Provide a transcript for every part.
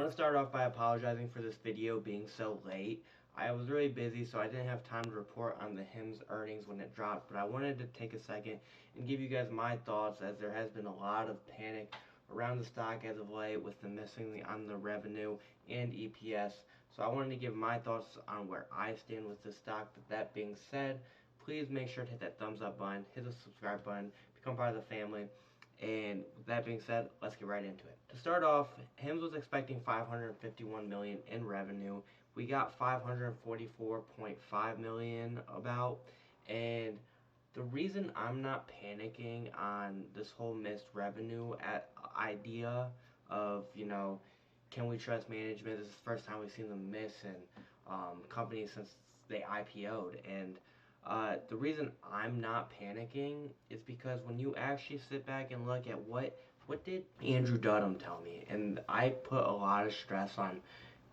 want to start off by apologizing for this video being so late. I was really busy, so I didn't have time to report on the Hims earnings when it dropped, but I wanted to take a second and give you guys my thoughts, as there has been a lot of panic around the stock as of late with the missing on the revenue and EPS. So I wanted to give my thoughts on where I stand with this stock. But that being said, please make sure to hit that thumbs up button, hit the subscribe button, become part of the family. And with that being said, let's get right into it. To start off, Hims was expecting 551 million in revenue. We got 544.5 million about, and the reason I'm not panicking on this whole missed revenue idea of, can we trust management? This is the first time we've seen them miss in companies since they IPO'd, and the reason I'm not panicking is because when you actually sit back and look at what did Andrew Dudum tell me, and I put a lot of stress on,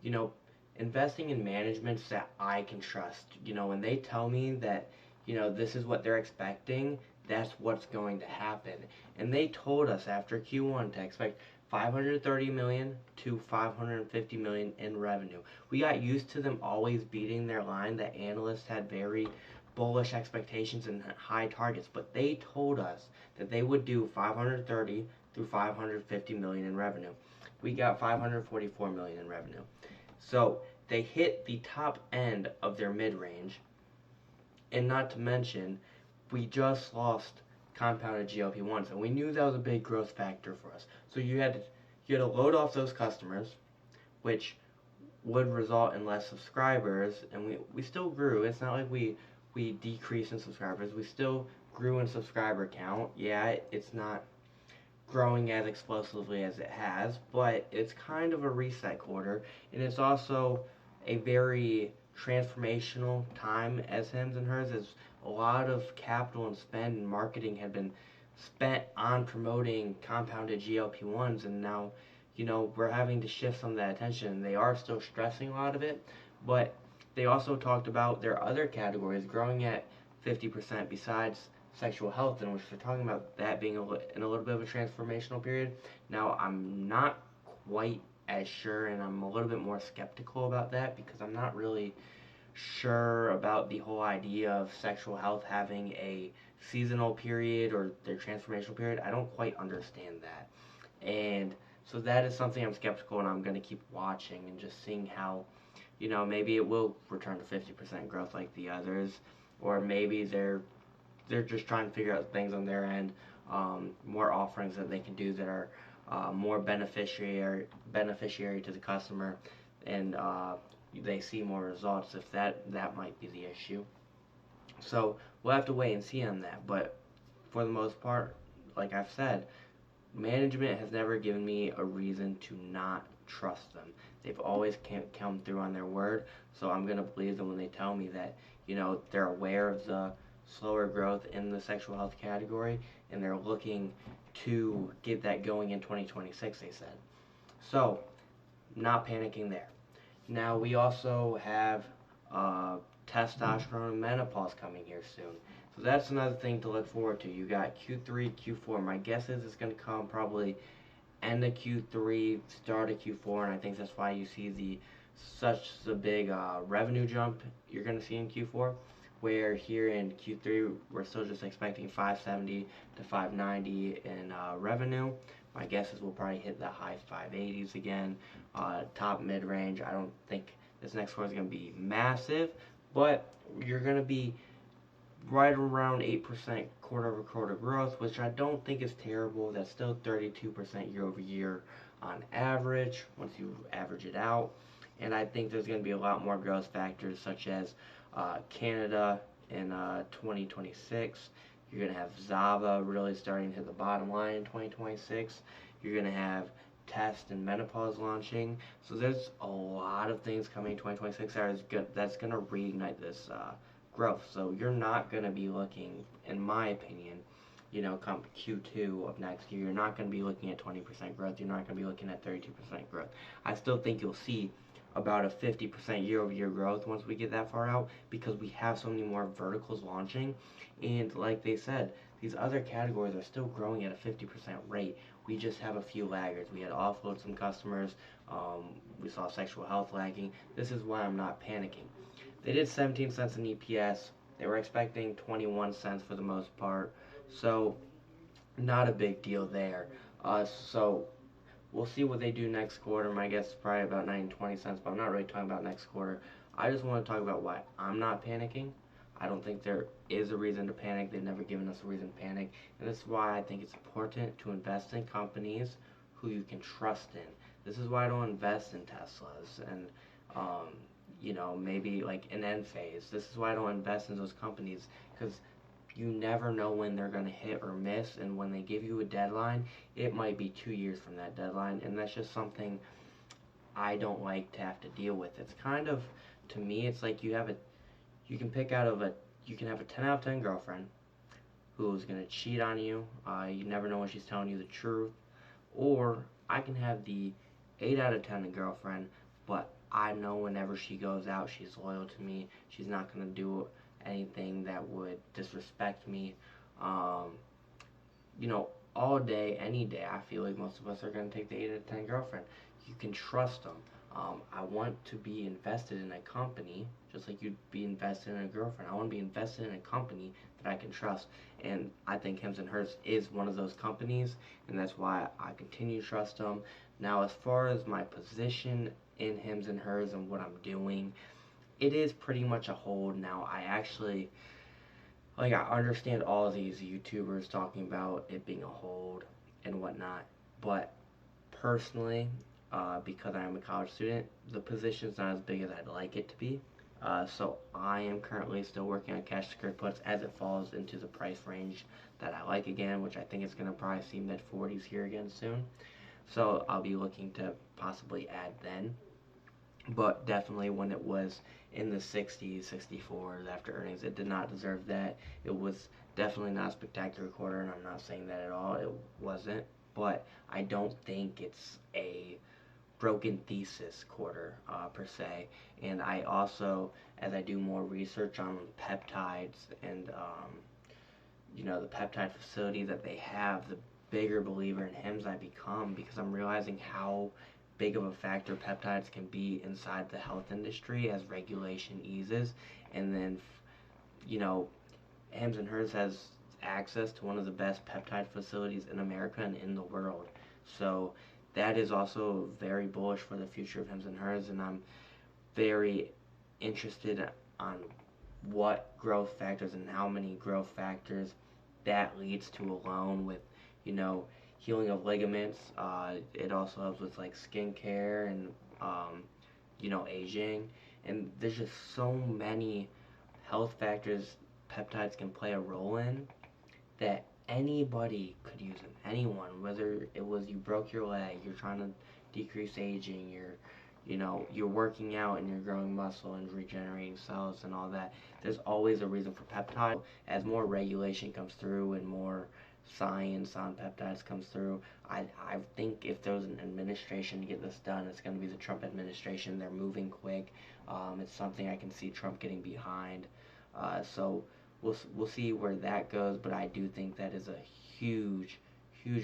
you know, investing in managements that I can trust. When they tell me that, this is what they're expecting, that's what's going to happen. And they told us after Q1 to expect 530 million to 550 million in revenue. We got used to them always beating their line. The analysts had very bullish expectations and high targets, but they told us that they would do 530 through 550 million in revenue. We got 544 million in revenue. So they hit the top end of their mid-range, and not to mention, we just lost compounded GLP-1s, and we knew that was a big growth factor for us. So you had to load off those customers, which would result in less subscribers, and we still grew. It's not like we decreased in subscribers. We still grew in subscriber count. Yeah, it's not growing as explosively as it has, but it's kind of a reset quarter, and it's also a very transformational time as Hims and Hers, as a lot of capital and spend and marketing had been spent on promoting compounded GLP-1s, and now, we're having to shift some of that attention. They are still stressing a lot of it, but they also talked about their other categories growing at 50% besides sexual health, in which they're talking about that being in a little bit of a transformational period. Now, I'm not quite as sure, and I'm a little bit more skeptical about that, because I'm not really sure about the whole idea of sexual health having a seasonal period or their transformational period. I don't quite understand that. And so that is something I'm skeptical, and I'm going to keep watching and just seeing how, maybe it will return to 50% growth like the others, or maybe they're just trying to figure out things on their end, more offerings that they can do that are more beneficiary to the customer, and they see more results. If that might be the issue. So we'll have to wait and see on that. But for the most part, like I've said, management has never given me a reason to not trust them. They've always come through on their word, so I'm going to believe them when they tell me that, they're aware of the slower growth in the sexual health category, and they're looking to get that going in 2026, they said. So, not panicking there. Now, we also have testosterone and menopause coming here soon. So that's another thing to look forward to. You got Q3, Q4. My guess is it's going to come probably end of Q3, start of Q4, and I think that's why you see such a big revenue jump you're going to see in Q4. Where here in Q3 we're still just expecting 570 to 590 in revenue. My guess is we'll probably hit the high 580s again, top mid-range. I don't think this next quarter is going to be massive, but you're going to be right around 8% quarter-over-quarter growth, which I don't think is terrible. That's still 32% year-over-year on average once you average it out. And I think there's going to be a lot more growth factors, such as Canada in 2026. You're going to have Zava really starting to hit the bottom line in 2026. You're going to have test and menopause launching. So there's a lot of things coming in 2026 that's going to reignite this growth. So you're not going to be looking, in my opinion, come Q2 of next year, you're not going to be looking at 20% growth. You're not going to be looking at 32% growth. I still think you'll see about a 50% year-over-year growth once we get that far out, because we have so many more verticals launching, and like they said, these other categories are still growing at a 50% rate. We just have a few laggards. We had to offload some customers. We saw sexual health lagging. This is why I'm not panicking. They did 17 cents in EPS. They were expecting 21 cents for the most part. So not a big deal there. So we'll see what they do next quarter. My guess is probably about 9 cents, but I'm not really talking about next quarter. I just want to talk about why I'm not panicking. I don't think there is a reason to panic. They've never given us a reason to panic. And this is why I think it's important to invest in companies who you can trust in. This is why I don't invest in Teslas and, maybe like an Enphase. This is why I don't invest in those companies, because you never know when they're going to hit or miss, and when they give you a deadline, it might be 2 years from that deadline, and that's just something I don't like to have to deal with. It's kind of, to me, it's like you can pick out of a, you can have a 10 out of 10 girlfriend who's going to cheat on you. You never know when she's telling you the truth. Or I can have the 8 out of 10 girlfriend, but I know whenever she goes out, she's loyal to me. She's not going to do anything that would disrespect me. Um, all day, any day, I feel like most of us are going to take the 8 out of 10 girlfriend. You can trust them. I want to be invested in a company, just like you'd be invested in a girlfriend. I want to be invested in a company that I can trust, and I think Hims and Hers is one of those companies, and that's why I continue to trust them. Now, as far as my position in Hims and Hers and what I'm doing, it is pretty much a hold now. I understand all of these YouTubers talking about it being a hold and whatnot, but personally, because I am a college student, the position's not as big as I'd like it to be. So I am currently still working on cash secured puts as it falls into the price range that I like again, which I think is going to probably see mid 40s here again soon. So I'll be looking to possibly add then. But definitely when it was in the 60s, 64s after earnings, it did not deserve that. It was definitely not a spectacular quarter, and I'm not saying that at all. It wasn't. But I don't think it's a broken thesis quarter per se. And I also, as I do more research on peptides and the peptide facility that they have, the bigger believer in Hims I become, because I'm realizing how big of a factor peptides can be inside the health industry as regulation eases. And then Hims and Hers has access to one of the best peptide facilities in America and in the world. So that is also very bullish for the future of Hims and Hers, and I'm very interested on what growth factors and how many growth factors that leads to alone with, healing of ligaments. It also helps with like skincare and, aging. And there's just so many health factors peptides can play a role in that anybody could use them. Anyone, whether it was you broke your leg, you're trying to decrease aging, you're working out and you're growing muscle and regenerating cells and all that. There's always a reason for peptides. As more regulation comes through and more science on peptides comes through, I think if there was an administration to get this done, it's going to be the Trump administration. They're moving quick. It's something I can see Trump getting behind. So we'll see where that goes, but I do think that is a huge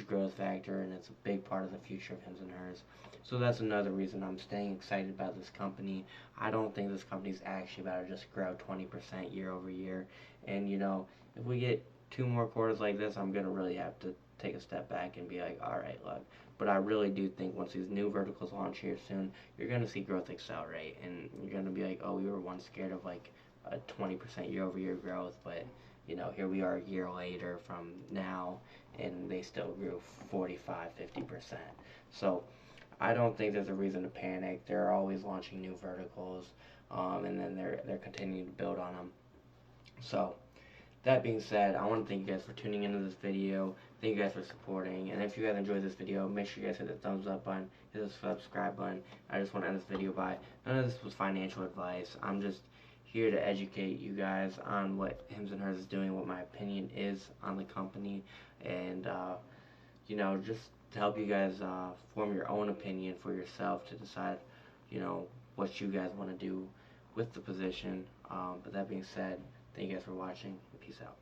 growth factor, and it's a big part of the future of Hims and Hers. So that's another reason I'm staying excited about this company. I don't think this company is actually about to just grow 20% year over year. And if we get 2 more quarters like this, I'm gonna really have to take a step back and be like, all right, look. But I really do think once these new verticals launch here soon, you're gonna see growth accelerate, and you're gonna be like, oh, we were once scared of like a 20% year over year growth, but here we are a year later from now, and they still grew 45, 50%. So I don't think there's a reason to panic. They're always launching new verticals, and then they're continuing to build on them. So that being said, I want to thank you guys for tuning into this video. Thank you guys for supporting. And if you guys enjoyed this video, make sure you guys hit the thumbs up button, hit the subscribe button. I just want to end this video by, none of this was financial advice. I'm just here to educate you guys on what Hims and Hers is doing, what my opinion is on the company, and just to help you guys form your own opinion for yourself to decide, what you guys want to do with the position. But that being said, thank you guys for watching. Peace out.